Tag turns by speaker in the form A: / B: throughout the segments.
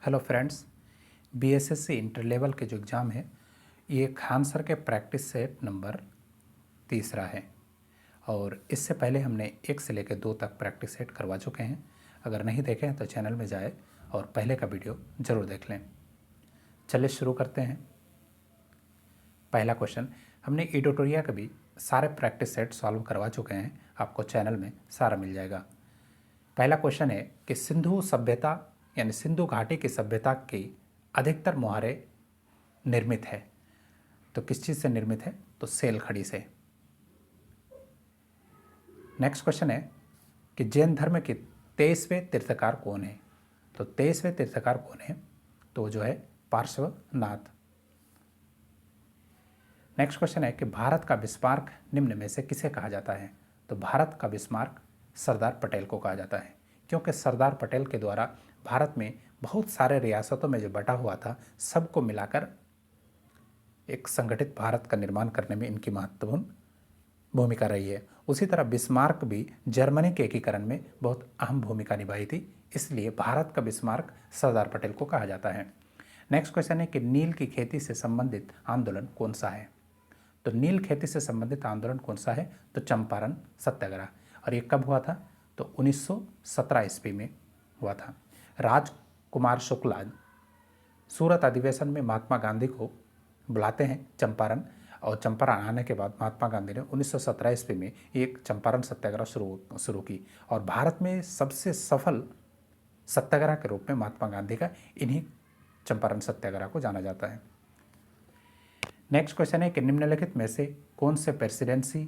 A: Hello friends. BSSC inter level के जो exam है ये खान सर के प्रैक्टिस सेट नंबर तीसरा है और इससे पहले हमने 1 से लेकर 2 तक प्रैक्टिस सेट करवा चुके हैं। अगर नहीं देखे हैं तो चैनल में जाए और पहले का वीडियो ज़रूर देख लें। चलिए शुरू करते हैं। पहला क्वेश्चन, हमने एडिटोरिया के भी सारे प्रैक्टिस सेट सॉल्व करवा चुके हैं, आपको चैनल में सारा मिल जाएगा। पहला क्वेश्चन है कि सिंधु सभ्यता यानी सिंधु घाटी की सभ्यता की अधिकतर मुहारे निर्मित है, तो किस चीज़ से निर्मित है? तो सेल खड़ी से। नेक्स्ट क्वेश्चन है कि जैन धर्म के 23वें तीर्थकार कौन है? तो 23वें तीर्थकार कौन है? तो वो जो है पार्श्वनाथ। नेक्स्ट क्वेश्चन है कि भारत का बिस्मार्क निम्न में से किसे कहा जाता है? तो भारत का बिस्मार्क सरदार पटेल को कहा जाता है, क्योंकि सरदार पटेल के द्वारा भारत में बहुत सारे रियासतों में जो बटा हुआ था सबको मिलाकर एक संगठित भारत का निर्माण करने में इनकी महत्वपूर्ण भूमिका रही है। उसी तरह बिस्मार्क भी जर्मनी के एकीकरण में बहुत अहम भूमिका निभाई थी, इसलिए भारत का बिस्मार्क सरदार पटेल को कहा जाता है। नेक्स्ट क्वेश्चन है कि नील की खेती से संबंधित आंदोलन कौन सा है? तो नील खेती से संबंधित आंदोलन कौन सा है? तो चंपारण सत्याग्रह। और ये कब हुआ था? तो 1917 ईस्वी में हुआ था। राजकुमार शुक्ला सूरत अधिवेशन में महात्मा गांधी को बुलाते हैं चंपारण, और चंपारण आने के बाद महात्मा गांधी ने 1917 ईस्वी में एक चंपारण सत्याग्रह शुरू की और भारत में सबसे सफल सत्याग्रह के रूप में महात्मा गांधी का इन्हीं चंपारण सत्याग्रह को जाना जाता है। नेक्स्ट क्वेश्चन है कि निम्नलिखित में से कौन से प्रेसिडेंसी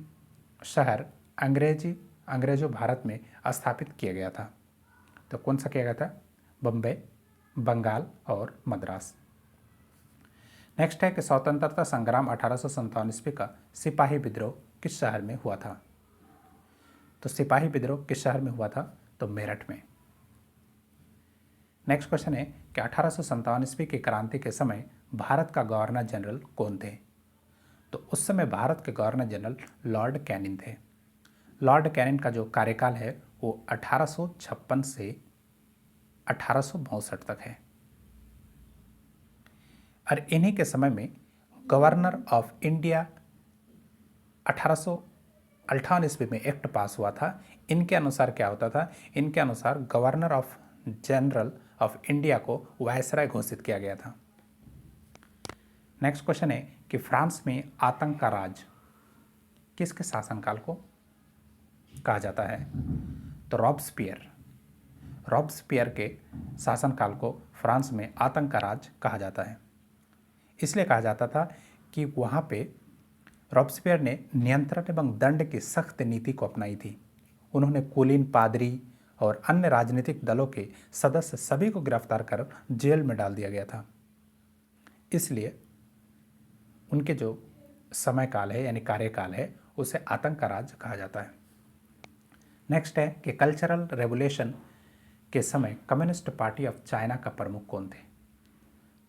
A: शहर अंग्रेजों भारत में स्थापित किया गया था? तो कौन सा किया गया था? बम्बई, बंगाल और मद्रास। नेक्स्ट है कि स्वतंत्रता संग्राम 1857 ईस्वी का सिपाही विद्रोह किस शहर में हुआ था? तो सिपाही विद्रोह किस शहर में हुआ था? तो मेरठ में। नेक्स्ट क्वेश्चन है कि 1857 ईस्वी की क्रांति के समय भारत का गवर्नर जनरल कौन थे? तो उस समय भारत के गवर्नर जनरल लॉर्ड कैनिंग थे। लॉर्ड कैनिंग का जो कार्यकाल है वो 1856 से 1862 तक है। और इन्हीं के समय में गवर्नर ऑफ इंडिया 1858 ईस्वी में एक्ट पास हुआ था। इनके अनुसार क्या होता था? इनके अनुसार governor of general of India को वायसराय घोषित किया गया था। नेक्स्ट क्वेश्चन है कि फ्रांस में आतंक का राज किसके शासनकाल को कहा जाता है? तो रॉब्सपियर के शासनकाल को फ्रांस में आतंक का राज कहा जाता है। इसलिए कहा जाता था कि वहाँ पे रॉब्सपियर ने नियंत्रण एवं दंड की सख्त नीति को अपनाई थी। उन्होंने कुलीन, पादरी और अन्य राजनीतिक दलों के सदस्य सभी को गिरफ्तार कर जेल में डाल दिया गया था। इसलिए उनके जो समयकाल है यानी कार्यकाल है उसे आतंक का राज कहा जाता है। नेक्स्ट है कि कल्चरल रेवोल्यूशन के समय कम्युनिस्ट पार्टी ऑफ चाइना का प्रमुख कौन थे?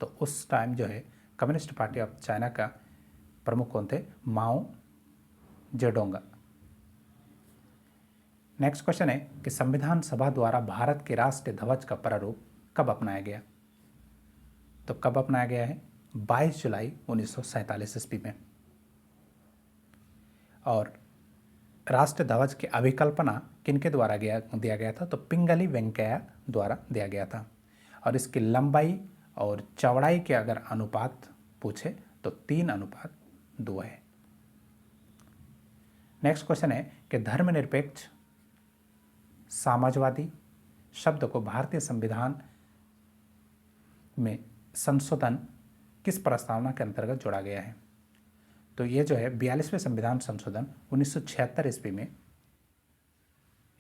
A: तो उस टाइम जो है कम्युनिस्ट पार्टी ऑफ चाइना का प्रमुख कौन थे? माओ जेडोंग। नेक्स्ट क्वेश्चन है कि संविधान सभा द्वारा भारत के राष्ट्रीय ध्वज का प्रारूप कब अपनाया गया? तो कब अपनाया गया है? 22 जुलाई 1947 ईस्वी में। और राष्ट्रीय ध्वज की अभिकल्पना किनके द्वारा दिया गया था? तो पिंगली वेंकैया द्वारा दिया गया था। और इसकी लंबाई और चौड़ाई के अगर अनुपात पूछे तो 3:2 है। नेक्स्ट क्वेश्चन है कि धर्मनिरपेक्ष समाजवादी शब्द को भारतीय संविधान में संशोधन किस प्रस्तावना के अंतर्गत जोड़ा गया है? तो ये जो है 42वें संविधान संशोधन 1976 ईस्वी में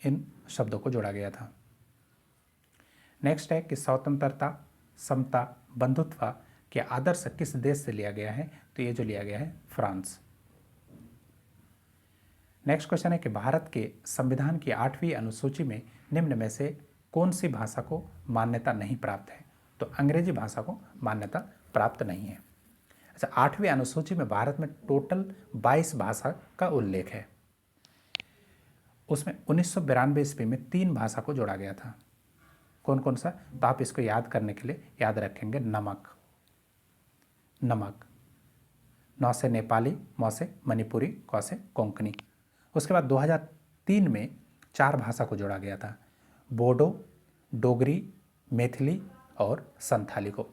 A: इन शब्दों को जोड़ा गया था। नेक्स्ट है कि स्वतंत्रता, समता, बंधुत्व के आदर्श किस देश से लिया गया है? तो ये जो लिया गया है फ्रांस। नेक्स्ट क्वेश्चन है कि भारत के संविधान की 8वीं अनुसूची में निम्न में से कौन सी भाषा को मान्यता नहीं प्राप्त है? तो अंग्रेजी भाषा को मान्यता प्राप्त नहीं है। अच्छा, 8वीं अनुसूची में भारत में टोटल 22 भाषा का उल्लेख है। उसमें 1992 ईस्वी में 3 भाषा को जोड़ा गया था। कौन कौन सा? तो आप इसको याद करने के लिए याद रखेंगे नमक, नमक, नौ से नेपाली, मौ से मणिपुरी, कौ से कोंकणी। उसके बाद 2003 में 4 भाषा को जोड़ा गया था, बोडो, डोगरी, मैथिली और संथाली को।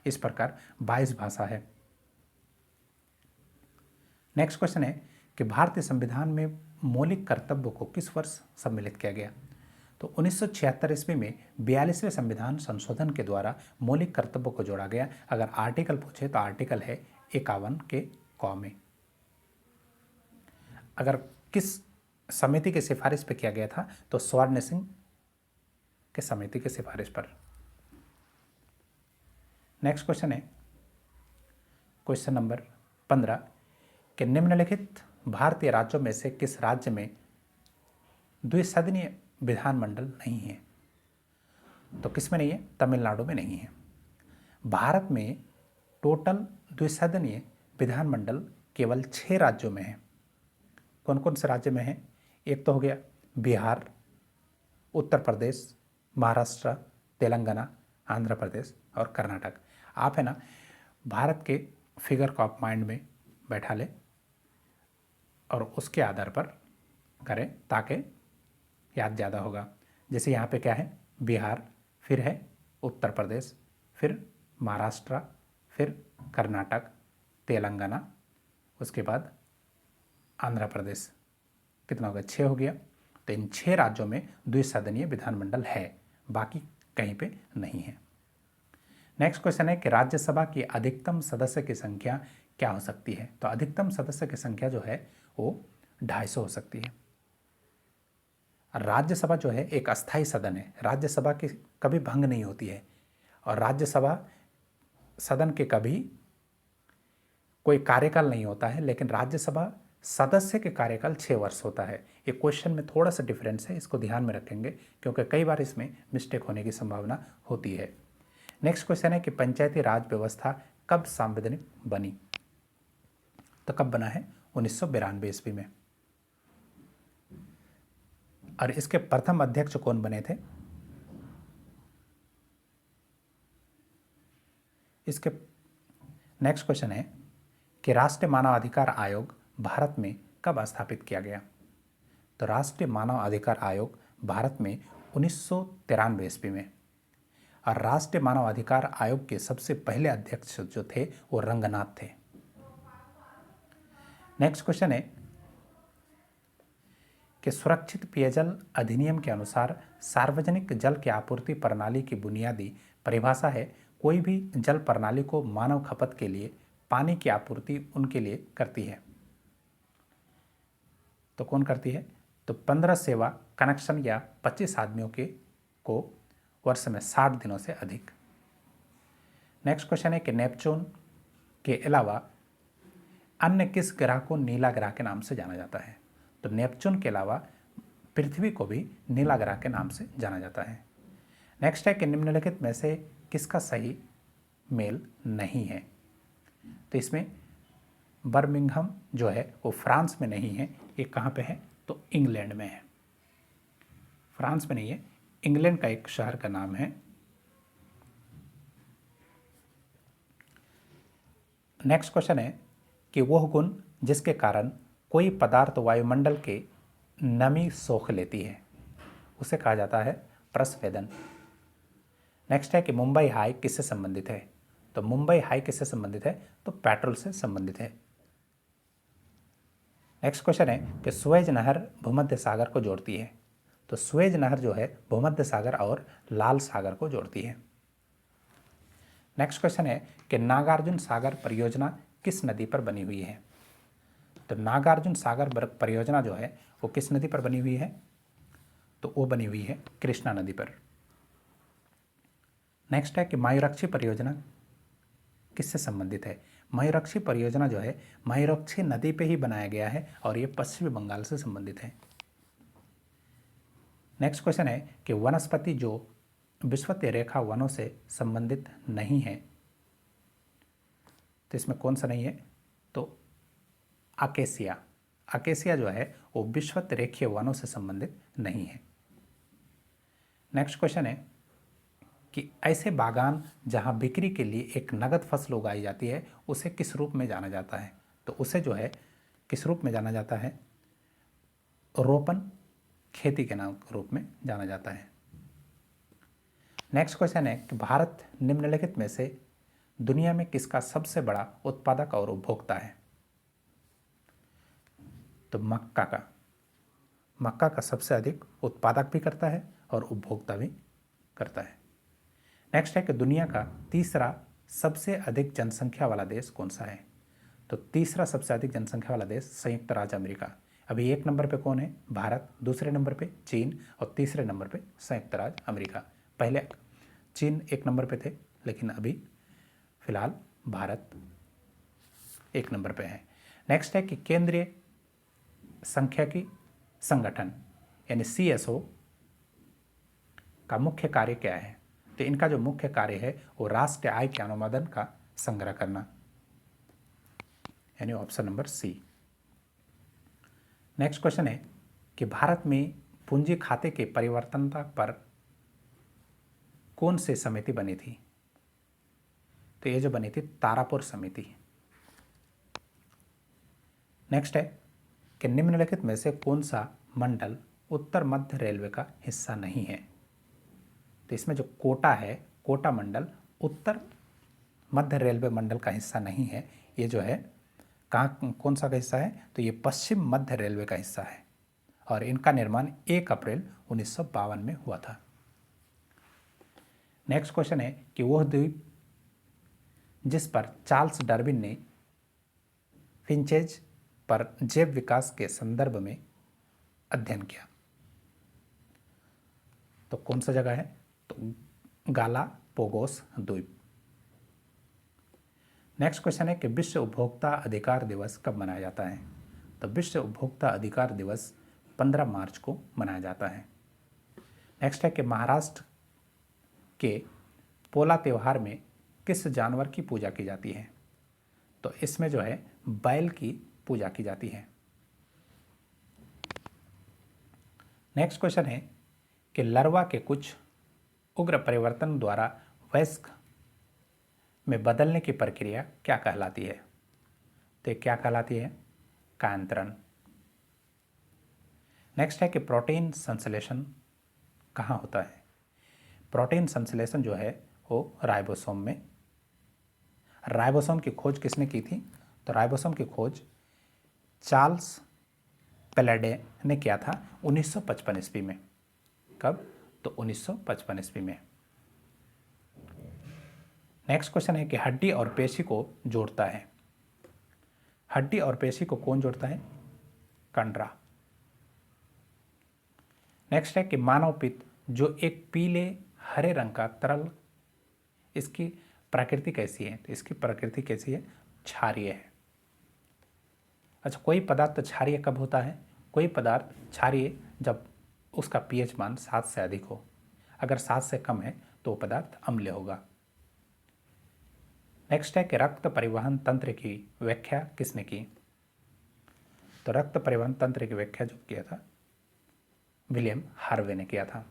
A: इस प्रकार 22 भाषा है। नेक्स्ट क्वेश्चन है कि भारतीय संविधान में मौलिक कर्तव्यों को किस वर्ष सम्मिलित किया गया? तो 1976 ईस्वी में 42वें संविधान संशोधन के द्वारा मौलिक कर्तव्यों को जोड़ा गया। अगर आर्टिकल पूछे तो आर्टिकल है 51 के क में। अगर किस समिति की सिफारिश पर किया गया था? तो स्वर्ण सिंह के समिति की सिफारिश पर। नेक्स्ट क्वेश्चन है क्वेश्चन नंबर 15 कि निम्नलिखित भारतीय राज्यों में से किस राज्य में द्विसदनीय विधानमंडल नहीं है? तो किस में नहीं है? तमिलनाडु में नहीं है। भारत में टोटल द्विसदनीय विधानमंडल केवल 6 राज्यों में है। कौन कौन से राज्य में है? एक तो हो गया बिहार, उत्तर प्रदेश, महाराष्ट्र, तेलंगाना, आंध्र प्रदेश और कर्नाटक। आप है ना भारत के फिगर को आप माइंड में बैठा लें और उसके आधार पर करें ताकि याद ज़्यादा होगा। जैसे यहाँ पे क्या है? बिहार, फिर है उत्तर प्रदेश, फिर महाराष्ट्र, फिर कर्नाटक, तेलंगाना, उसके बाद आंध्र प्रदेश। कितना हो गया? 6 हो गया। तो इन 6 राज्यों में द्विसदनीय विधानमंडल है, बाकी कहीं पे नहीं है। नेक्स्ट क्वेश्चन है कि राज्यसभा की अधिकतम सदस्य की संख्या क्या हो सकती है? तो अधिकतम सदस्य की संख्या जो है वो 250 हो सकती है। राज्यसभा जो है एक अस्थायी सदन है, राज्यसभा की कभी भंग नहीं होती है और राज्यसभा सदन के कभी कोई कार्यकाल नहीं होता है, लेकिन राज्यसभा सदस्य के कार्यकाल 6 वर्ष होता है। ये क्वेश्चन में थोड़ा सा डिफरेंस है, इसको ध्यान में रखेंगे क्योंकि कई बार इसमें मिस्टेक होने की संभावना होती है। नेक्स्ट क्वेश्चन है कि पंचायती राज व्यवस्था कब संवैधानिक बनी? तो कब बना है? 1992 ईस्वी में। और इसके प्रथम अध्यक्ष कौन बने थे? इसके नेक्स्ट क्वेश्चन है कि राष्ट्रीय मानवाधिकार आयोग भारत में कब स्थापित किया गया? तो राष्ट्रीय मानव अधिकार आयोग भारत में 1993 ईस्वी में। और राष्ट्रीय मानव अधिकार आयोग के सबसे पहले अध्यक्ष जो थे वो रंगनाथ थे। नेक्स्ट क्वेश्चन है कि सुरक्षित पेयजल अधिनियम के अनुसार सार्वजनिक जल की आपूर्ति प्रणाली की बुनियादी परिभाषा है कोई भी जल प्रणाली को मानव खपत के लिए पानी की आपूर्ति उनके लिए करती है। तो कौन करती है? तो 15 सेवा कनेक्शन या 25 आदमियों के को वर्ष में 60 दिनों से अधिक। नेक्स्ट क्वेश्चन है कि नेपच्यून के अलावा अन्य किस ग्रह को नीला ग्रह के नाम से जाना जाता है? तो नेपच्यून के अलावा पृथ्वी को भी नीला ग्रह के नाम से जाना जाता है। नेक्स्ट है कि निम्नलिखित में से किसका सही मेल नहीं है? तो इसमें बर्मिंघम जो है वो फ्रांस में नहीं है, ये कहाँ पे है? तो इंग्लैंड में है। फ्रांस में नहीं है, इंग्लैंड का एक शहर का नाम है। नेक्स्ट क्वेश्चन है कि वह गुण जिसके कारण कोई पदार्थ वायुमंडल के नमी सोख लेती है उसे कहा जाता है प्रस्वेदन। नेक्स्ट है कि मुंबई हाई किससे संबंधित है? तो मुंबई हाई किससे संबंधित है? तो पेट्रोल से संबंधित है। नेक्स्ट क्वेश्चन है कि सुएज नहर भूमध्य सागर को जोड़ती है। तो सुएज नहर जो है भूमध्य सागर और लाल सागर को जोड़ती है। नेक्स्ट क्वेश्चन है कि नागार्जुन सागर परियोजना किस नदी पर बनी हुई है? तो नागार्जुन सागर परियोजना जो है वो किस नदी पर बनी हुई है? तो वो बनी हुई है कृष्णा नदी पर। नेक्स्ट है कि मयूराक्षी परियोजना किससे संबंधित है? मयूराक्षी परियोजना जो है मयूराक्षी नदी पे ही बनाया गया है और ये पश्चिमी बंगाल से संबंधित है। नेक्स्ट क्वेश्चन है कि वनस्पति जो विषुवतीय रेखा वनों से संबंधित नहीं है, तो इसमें कौन सा नहीं है? तो अकेसिया। अकेसिया जो है वो विषुवत रेखीय वनों से संबंधित नहीं है। नेक्स्ट क्वेश्चन है कि ऐसे बागान जहाँ बिक्री के लिए एक नगद फसल उगाई जाती है उसे किस रूप में जाना जाता है? तो उसे जो है किस रूप में जाना जाता है? रोपण खेती के नाम रूप में जाना जाता है। नेक्स्ट क्वेश्चन है कि भारत निम्नलिखित में से दुनिया में किसका सबसे बड़ा उत्पादक और उपभोक्ता है? तो मक्का का सबसे अधिक उत्पादक भी करता है और उपभोक्ता भी करता है। नेक्स्ट है कि दुनिया का तीसरा सबसे अधिक जनसंख्या वाला देश कौन सा है? तो तीसरा सबसे अधिक जनसंख्या वाला देश संयुक्त राज्य अमेरिका। अभी एक नंबर पे कौन है? भारत, दूसरे नंबर पे चीन और तीसरे नंबर पे संयुक्त राज्य अमेरिका। पहले चीन एक नंबर पे थे, लेकिन अभी फिलहाल भारत एक नंबर पे है। नेक्स्ट है कि केंद्रीय सांख्यिकी संगठन यानी CSO का मुख्य कार्य क्या है? तो इनका जो मुख्य कार्य है वो राष्ट्रीय आय के अनुमोदन का संग्रह करना, यानी option number C. Next question है कि भारत में पूंजी खाते के परिवर्तनता पर कौन सी समिति बनी थी? तो ये जो बनी थी तारापुर समिति। नेक्स्ट है कि निम्नलिखित में से कौन सा मंडल उत्तर मध्य रेलवे का हिस्सा नहीं है? तो इसमें जो कोटा है, कोटा मंडल उत्तर मध्य रेलवे मंडल का हिस्सा नहीं है। ये जो है कहाँ कौन सा का हिस्सा है? तो ये पश्चिम मध्य रेलवे का हिस्सा है और इनका निर्माण 1 अप्रैल 1952 में हुआ था। नेक्स्ट क्वेश्चन है कि वह द्वीप जिस पर चार्ल्स डार्विन ने फिंचेज पर जैव विकास के संदर्भ में अध्ययन किया, तो कौन सा जगह है? तो गालापागोस द्वीप। नेक्स्ट क्वेश्चन है कि विश्व उपभोक्ता अधिकार दिवस कब मनाया जाता है? तो विश्व उपभोक्ता अधिकार दिवस 15 मार्च को मनाया जाता है। नेक्स्ट है कि महाराष्ट्र के पोला त्यौहार में किस जानवर की पूजा की जाती है? तो इसमें जो है बैल की पूजा की जाती है। नेक्स्ट क्वेश्चन है कि लार्वा के कुछ उग्र परिवर्तन द्वारा वयस्क में बदलने की प्रक्रिया क्या कहलाती है? तो क्या कहलाती है? कायांतरण। नेक्स्ट है कि प्रोटीन संश्लेषण कहाँ होता है? प्रोटीन संश्लेषण जो है वो राइबोसोम में। राइबोसोम की खोज किसने की थी? तो राइबोसोम की खोज चार्ल्स पेलाडे ने किया था 1955 ईस्वी में। कब? तो 1955 ईस्वी में। नेक्स्ट क्वेश्चन है कि हड्डी और पेशी को जोड़ता है। हड्डी और पेशी को कौन जोड़ता है? कंडरा। नेक्स्ट है कि मानव पित्त जो एक पीले हरे रंग का तरल, इसकी प्रकृति कैसी है? तो इसकी प्रकृति कैसी है? क्षारीय है। अच्छा, कोई पदार्थ क्षारीय कब होता है? कोई पदार्थ क्षारीय जब उसका pH मान 7 से अधिक हो। अगर 7 से कम है तो वो पदार्थ अम्लीय होगा। नेक्स्ट है कि रक्त परिवहन तंत्र की व्याख्या किसने की? तो रक्त परिवहन तंत्र की व्याख्या जो किया था विलियम हार्वे ने किया था।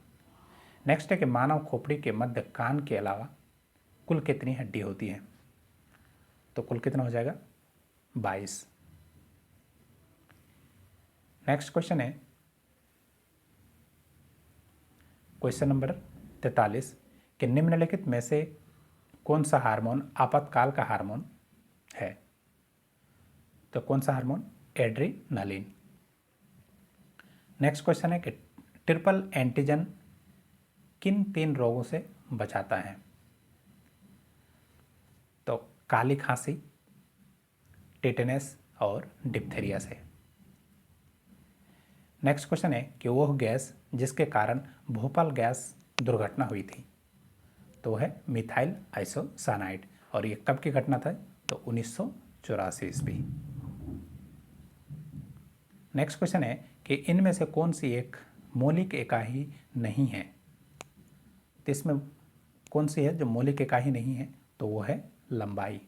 A: नेक्स्ट है कि मानव खोपड़ी के मध्य कान के अलावा कुल कितनी हड्डी होती है? तो कुल कितना हो जाएगा? 22। नेक्स्ट क्वेश्चन है क्वेश्चन नंबर 43 कि निम्नलिखित में से कौन सा हार्मोन आपातकाल का हार्मोन है? तो कौन सा हार्मोन? एड्रीनलिन। नेक्स्ट क्वेश्चन है कि ट्रिपल एंटीजन किन 3 रोगों से बचाता है? तो काली खांसी, टेटनस और डिप्थेरिया से। नेक्स्ट क्वेश्चन है कि वह गैस जिसके कारण भोपाल गैस दुर्घटना हुई थी, तो वह है मिथाइल आइसोसाइनाइड। और ये कब की घटना था? तो 1984 ईस्वी। नेक्स्ट क्वेश्चन है कि इनमें से कौन सी एक मौलिक इकाई नहीं है? तो इसमें कौन सी है जो मौलिक इकाई नहीं है? तो वो है लंबाई।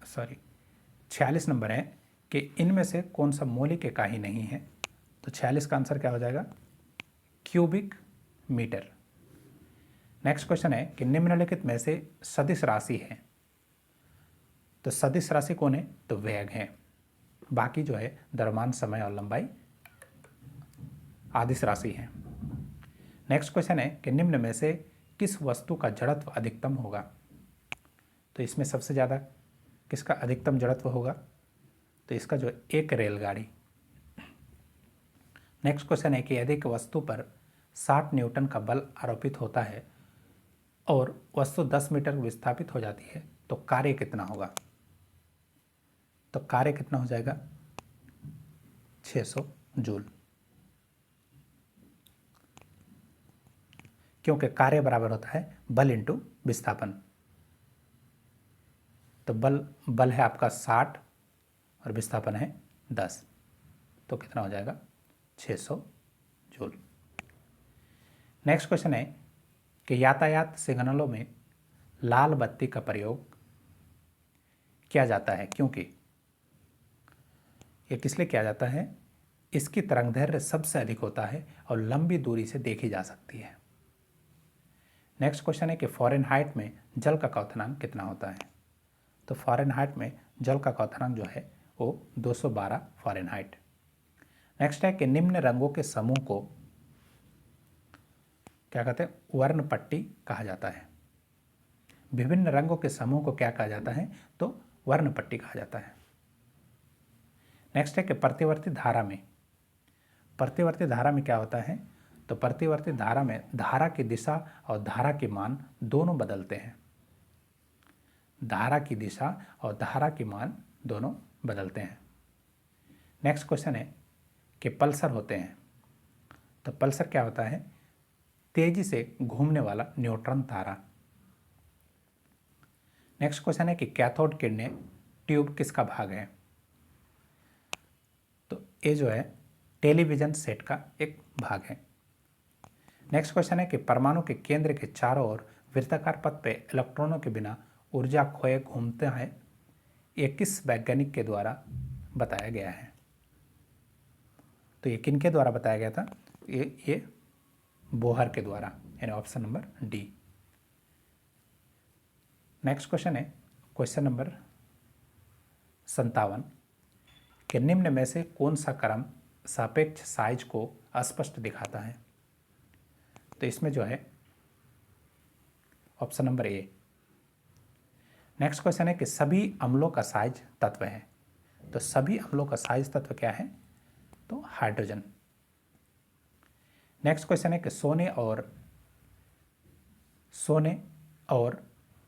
A: सॉरी, 46 नंबर है कि इनमें से कौन सा मौलिक इकाई नहीं है? तो 46 का आंसर क्या हो जाएगा? Cubic metre. नेक्स्ट क्वेश्चन है कि निम्नलिखित में से सदिश राशि है, तो सदिश राशि कौन है? तो वेग है। बाकी जो है द्रव्यमान, समय और लंबाई आदिश राशि है। नेक्स्ट क्वेश्चन है कि निम्न में से किस वस्तु का जड़त्व अधिकतम होगा? तो इसमें सबसे ज़्यादा किसका अधिकतम जड़त्व होगा? तो इसका जो एक रेलगाड़ी। नेक्स्ट क्वेश्चन है कि यदि एक वस्तु पर 60 न्यूटन का बल आरोपित होता है और वस्तु 10 मीटर विस्थापित हो जाती है तो कार्य कितना होगा? तो कार्य कितना हो जाएगा? 600 जूल, क्योंकि कार्य बराबर होता है बल इंटू विस्थापन। तो बल है आपका 60 और विस्थापन है 10, तो कितना हो जाएगा? 600 जूल। नेक्स्ट क्वेश्चन है कि यातायात सिग्नलों में लाल बत्ती का प्रयोग किया जाता है क्योंकि ये किस लिए किया जाता है? इसकी तरंगदैर्घ्य सबसे अधिक होता है और लंबी दूरी से देखी जा सकती है। नेक्स्ट क्वेश्चन है कि फ़ारेनहाइट में जल का क्वथनांक कितना होता है? तो फ़ारेनहाइट में जल का क्वथनांक जो है वो 212 फ़ारेनहाइट। नेक्स्ट है कि निम्न रंगों के समूह को क्या कहते हैं? वर्णपट्टी कहा जाता है। विभिन्न रंगों के समूह को क्या कहा जाता है? तो वर्णपट्टी कहा जाता है। नेक्स्ट है कि प्रतिवर्ती धारा में क्या होता है? तो प्रतिवर्ती धारा में धारा की दिशा और धारा के मान दोनों बदलते हैं। धारा की दिशा और धारा के मान दोनों बदलते हैं। नेक्स्ट क्वेश्चन है कि पल्सर होते हैं, तो पल्सर क्या होता है? तेजी से घूमने वाला न्यूट्रॉन तारा। नेक्स्ट क्वेश्चन है कि कैथोड किरणें ट्यूब किसका भाग है? तो ये जो है टेलीविजन सेट का एक भाग है। नेक्स्ट क्वेश्चन है कि परमाणु के केंद्र के चारों ओर वृत्ताकार पथ पे इलेक्ट्रॉनों के बिना ऊर्जा खोए घूमते हैं, ये किस वैज्ञानिक के द्वारा बताया गया है? तो ये किन के द्वारा बताया गया था? ये बोहर के द्वारा, यानी option number D. Next question है क्वेश्चन नंबर 57 कि निम्न में से कौन सा क्रम सापेक्ष साइज को अस्पष्ट दिखाता है? तो इसमें जो है option number A. Next question है कि सभी अम्लों का साइज तत्व है, तो सभी अम्लों का साइज तत्व क्या है? तो हाइड्रोजन। नेक्स्ट क्वेश्चन है कि सोने और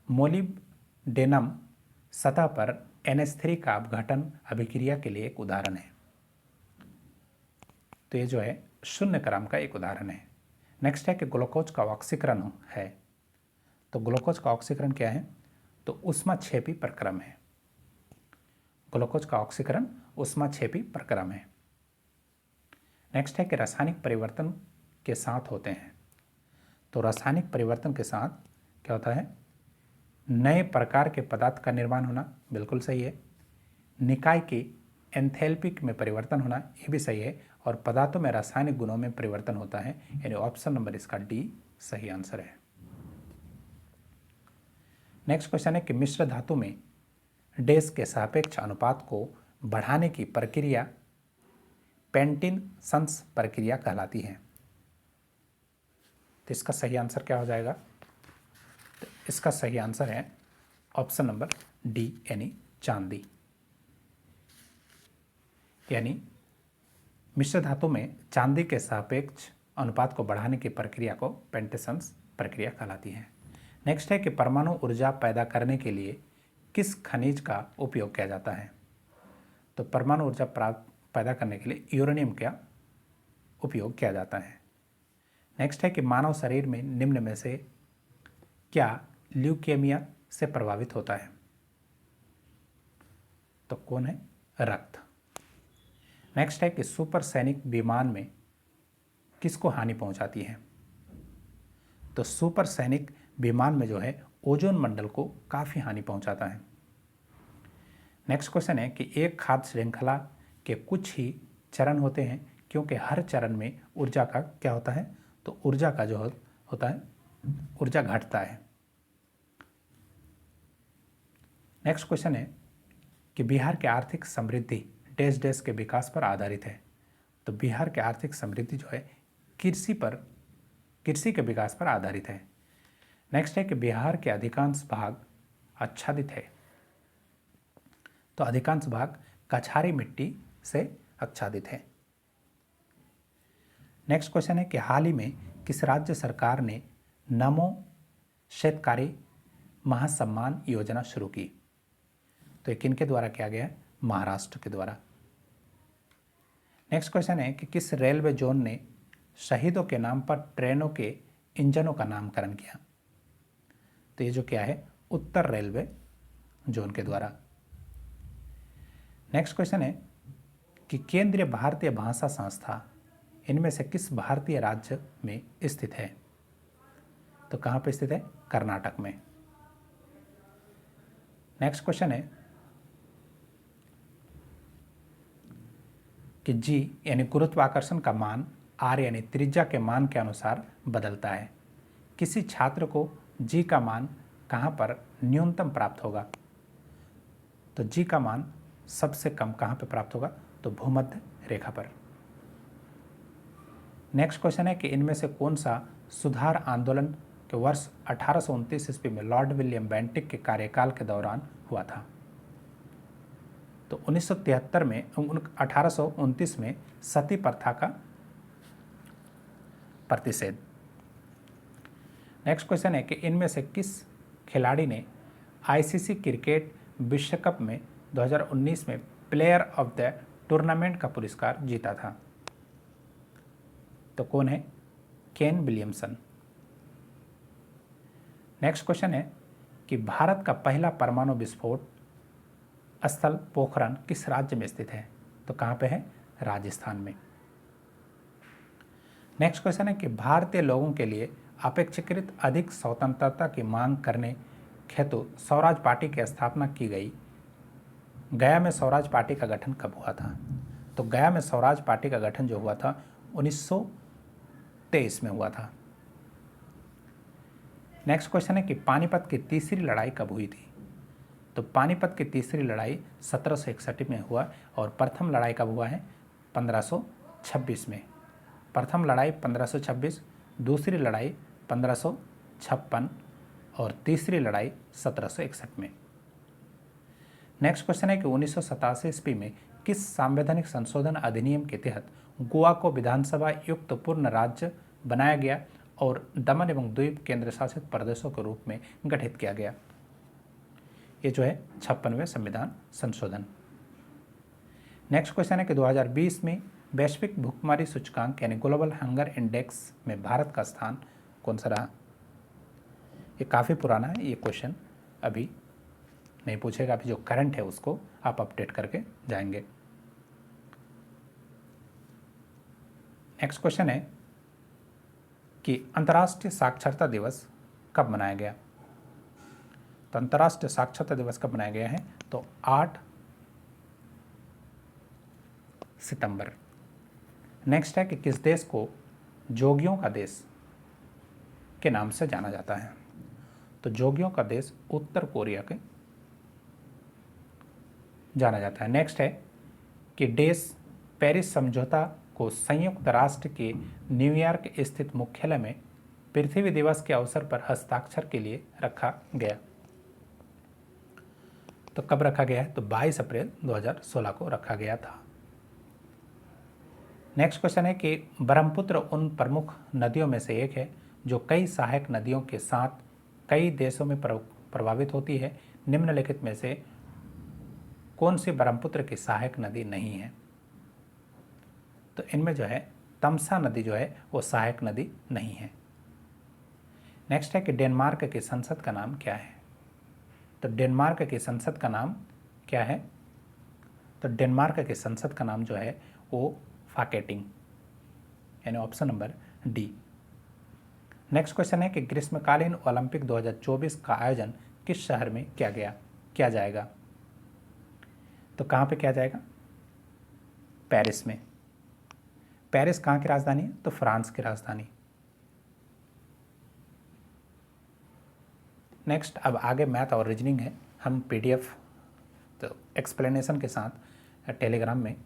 A: मोलिब्डेनम सतह पर NH3 का अपघटन अभिक्रिया के लिए एक उदाहरण है। तो ये जो है शून्य क्रम का एक उदाहरण है। नेक्स्ट है कि ग्लूकोज का ऑक्सीकरण है, तो ग्लूकोज का ऑक्सीकरण क्या है? तो ऊष्माक्षेपी प्रक्रम है। ग्लूकोज का ऑक्सीकरण ऊष्माक्षेपी प्रक्रम है। नेक्स्ट है कि रासायनिक परिवर्तन के साथ होते हैं, तो रासायनिक परिवर्तन के साथ क्या होता है? नए प्रकार के पदार्थ का निर्माण होना, बिल्कुल सही है। निकाय की एंथैल्पी में परिवर्तन होना, ये भी सही है। और पदार्थों में रासायनिक गुणों में परिवर्तन होता है, यानी ऑप्शन नंबर इसका डी सही आंसर है। नेक्स्ट क्वेश्चन है कि मिश्र धातु में डैश के सापेक्ष अनुपात को बढ़ाने की प्रक्रिया पेंटिनसन्स प्रक्रिया कहलाती है। तो इसका सही आंसर क्या हो जाएगा? तो इसका सही आंसर है ऑप्शन नंबर डी, यानी चांदी। यानी मिश्र धातु में चांदी के सापेक्ष अनुपात को बढ़ाने की प्रक्रिया को पेंटिनसन्स प्रक्रिया कहलाती है। नेक्स्ट है कि परमाणु ऊर्जा पैदा करने के लिए किस खनिज का उपयोग किया जाता है? तो परमाणु ऊर्जा पैदा करने के लिए यूरेनियम का उपयोग किया जाता है। नेक्स्ट है कि मानव शरीर में निम्न में से क्या ल्यूकेमिया से प्रभावित होता है? तो कौन है? रक्त। नेक्स्ट है कि सुपरसैनिक विमान में किसको हानि पहुंचाती है? तो सुपरसैनिक विमान में जो है ओजोन मंडल को काफ़ी हानि पहुंचाता है। नेक्स्ट क्वेश्चन है कि एक खाद्य श्रृंखला के कुछ ही चरण होते हैं, क्योंकि हर चरण में ऊर्जा का क्या होता है, तो ऊर्जा का जो होता है, ऊर्जा घटता है। नेक्स्ट क्वेश्चन है कि बिहार की आर्थिक समृद्धि डैश डैश के विकास पर आधारित है। तो बिहार की आर्थिक समृद्धि जो है कृषि के विकास पर आधारित है। नेक्स्ट है कि बिहार के अधिकांश भाग आच्छादित है। तो अधिकांश भाग कछारी मिट्टी से आच्छादित है। नेक्स्ट क्वेश्चन है कि हाल ही में किस राज्य सरकार ने नमो शेतकारी महासम्मान योजना शुरू की। तो ये किनके द्वारा किया गया है, महाराष्ट्र के द्वारा। नेक्स्ट क्वेश्चन है कि किस रेलवे जोन ने शहीदों के नाम पर ट्रेनों के इंजनों का नामकरण किया। तो ये जो क्या है, उत्तर रेलवे जोन के द्वारा। नेक्स्ट क्वेश्चन है कि केंद्रीय भारतीय भाषा संस्था इनमें से किस भारतीय राज्य में स्थित है। तो कहाँ पे स्थित है, कर्नाटक में। नेक्स्ट क्वेश्चन है कि जी यानी गुरुत्वाकर्षण का मान आर यानी त्रिज्या के मान के अनुसार बदलता है। किसी छात्र को जी का मान कहाँ पर न्यूनतम प्राप्त होगा। तो जी का मान सबसे कम कहाँ पर प्राप्त होगा, तो भूमध्य रेखा पर। नेक्स्ट क्वेश्चन है कि इनमें से कौन सा सुधार आंदोलन के वर्ष 1829 ईस्वी में लॉर्ड विलियम बेंटिक के कार्यकाल के दौरान हुआ था। तो 1973 में 1829 में सती प्रथा का प्रतिषेध। नेक्स्ट क्वेश्चन है कि इनमें से किस खिलाड़ी ने आईसीसी क्रिकेट विश्व कप में 2019 में प्लेयर ऑफ द टूर्नामेंट का पुरस्कार जीता था। तो कौन है, केन विलियमसन। नेक्स्ट क्वेश्चन है कि भारत का पहला परमाणु विस्फोट स्थल पोखरण किस राज्य में स्थित है। तो कहाँ पे है, राजस्थान में। नेक्स्ट क्वेश्चन है कि भारतीय लोगों के लिए अपेक्षाकृत अधिक स्वतंत्रता की मांग करने हेतु स्वराज पार्टी की स्थापना की गई। गया में स्वराज पार्टी का गठन कब हुआ था। तो गया में स्वराज पार्टी का गठन जो हुआ था 1923 में हुआ था। नेक्स्ट क्वेश्चन है कि पानीपत की तीसरी लड़ाई कब हुई थी। तो पानीपत की तीसरी लड़ाई 1761 में हुआ और प्रथम लड़ाई कब हुआ है, 1526 में। प्रथम लड़ाई 1526, दूसरी लड़ाई 1556 और तीसरी लड़ाई 1761 में। नेक्स्ट क्वेश्चन है कि 1987 ईस्वी में किस संवैधानिक संशोधन अधिनियम के तहत गोवा को विधानसभा युक्त पूर्ण राज्य बनाया गया और दमन एवं द्वीप केंद्र शासित प्रदेशों के रूप में गठित किया गया। ये जो है 56वें संविधान संशोधन। नेक्स्ट क्वेश्चन है कि 2020 में वैश्विक भूखमरी सूचकांक यानी ग्लोबल हंगर इंडेक्स में भारत का स्थान कौन सा रहा। ये काफ़ी पुराना है, ये क्वेश्चन अभी नहीं पूछेगा, अभी जो करंट है उसको आप अपडेट करके जाएंगे। नेक्स्ट क्वेश्चन है कि अंतर्राष्ट्रीय साक्षरता दिवस कब मनाया गया। तो अंतर्राष्ट्रीय साक्षरता दिवस कब मनाया गया है, तो 8 सितंबर। नेक्स्ट है कि किस देश को जोगियों का देश के नाम से जाना जाता है। तो जोगियों का देश उत्तर कोरिया के जाना जाता है। नेक्स्ट है कि देश पेरिस समझौता को संयुक्त राष्ट्र के न्यूयॉर्क स्थित मुख्यालय में पृथ्वी दिवस के अवसर पर हस्ताक्षर के लिए रखा गया। तो कब रखा गया है, तो 22 अप्रैल 2016 को रखा गया था। नेक्स्ट क्वेश्चन है कि ब्रह्मपुत्र उन प्रमुख नदियों में से एक है जो कई सहायक नदियों के साथ कई देशों में प्रभावित होती है। निम्नलिखित में से कौन सी ब्रह्मपुत्र की सहायक नदी नहीं है। तो इनमें जो है तमसा नदी जो है वो सहायक नदी नहीं है। नेक्स्ट है कि डेनमार्क की संसद का नाम क्या है। तो डेनमार्क की संसद का नाम क्या है, तो डेनमार्क की संसद का नाम जो है वो फाकेटिंग, यानी option number D. Next question है कि ग्रीष्मकालीन ओलंपिक 2024 का आयोजन किस शहर में किया जाएगा। तो कहाँ पे किया जाएगा, पेरिस में। पेरिस कहाँ की राजधानी है? तो फ्रांस की राजधानी। नेक्स्ट, अब आगे मैथ और रीजनिंग है। हम पीडीएफ तो एक्सप्लेनेशन के साथ टेलीग्राम में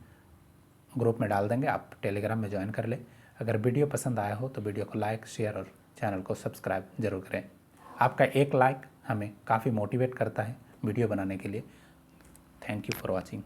A: ग्रुप में डाल देंगे, आप टेलीग्राम में ज्वाइन कर लें। अगर वीडियो पसंद आया हो तो वीडियो को लाइक, शेयर और चैनल को सब्सक्राइब जरूर करें। आपका एक लाइक हमें काफ़ी मोटिवेट करता है वीडियो बनाने के लिए। Thank you for watching.